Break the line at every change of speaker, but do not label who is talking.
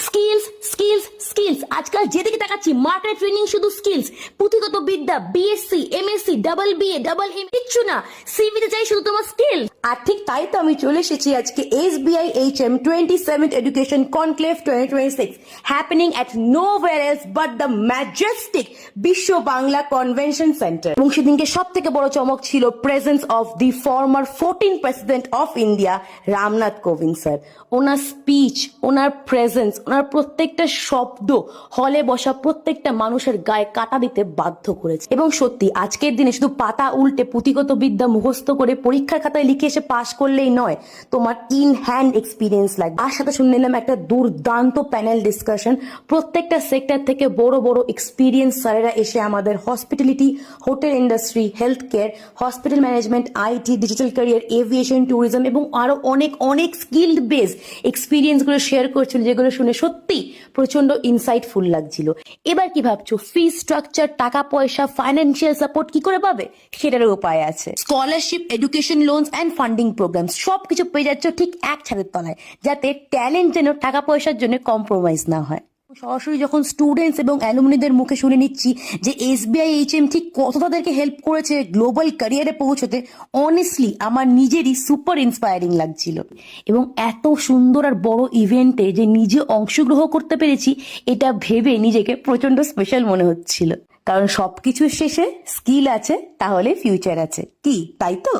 Skills skills skills. আজকাল যেদিকে তাকাচ্ছি মার্কেট ট্রেনিং শুধু স্কিলস, পুঁথিগত বিদ্যা, BSc, MSc, double BA, double M কিচ্ছু না, সিভিতে চাই শুধু তোমার স্কিল।
আর ঠিক তাই তো আমি চলে এসেছি আজকে SBI HM 27th Education Conclave 2026 happening at nowhere else but the majestic বিশ্ব বাংলা কনভেনশন সেন্টার। এবং সেদিনকে সব থেকে বড় চমক ছিল presence of the former 14th president of India Ramnath Kovind sir. ওনার স্পিচ, ওনার প্রেজেন্স, ওনার প্রত্যেকটা শব্দ হলে বসা প্রত্যেকটা মানুষের গায়ে কাটা দিতে বাধ্য করেছে। এবং সত্যি আজকের দিনে শুধু পাতা উল্টে পুঁথিগত বিদ্যা মুখস্থ করে পরীক্ষার খাতায় লিখে এসে পাশ করলেই নয়, তোমার ইন হ্যান্ড এক্সপিরিয়েন্স লাগবে। আর সাথে শুনে নিলাম একটা দুর্দান্ত প্যানেল ডিসকাশন। প্রত্যেকটা সেক্টর থেকে বড় বড় এক্সপিরিয়েন্স স্যারেরা এসে আমাদের hospitality, hotel industry, health care, hospital management, IT, digital career, aviation, tourism এবং আরো অনেক অনেক স্কিলড বেস এক্সপিরিয়েন্স গুলো শেয়ার করছিল, যেগুলো শুনে সত্যি প্রচন্ড ইনসাইটফুল লাগছিল। এবার কি ভাবছো, ফি স্ট্রাকচার, টাকা পয়সা, ফাইন্যান্সিয়াল সাপোর্ট কি করে পাবে? সেটারও উপায় আছে। Scholarship, education loans and funding program সবকিছু পেয়ে যাচ্ছ ঠিক এক ছাদের তলায়, যাতে ট্যালেন্ট যেন টাকা পয়সার জন্য কম্প্রোমাইজ না হয়। সরাসরি যখন স্টুডেন্টস এবং অ্যালুমনিদের মুখে শুনে নিচ্ছি যে SBI HM ঠিক কত তাদেরকে হেল্প করেছে গ্লোবাল ক্যারিয়ারে পৌঁছতে, অনেস্টলি আমার নিজেরই সুপার ইন্সপায়ারিং লাগছিল। এবং এত সুন্দর আর বড় ইভেন্টে যে নিজে অংশগ্রহণ করতে পেরেছি, এটা ভেবে নিজেকে প্রচন্ড স্পেশাল মনে হচ্ছিল। কারণ সবকিছুর শেষে স্কিল আছে, তাহলে ফিউচার আছে, কি তাই তো?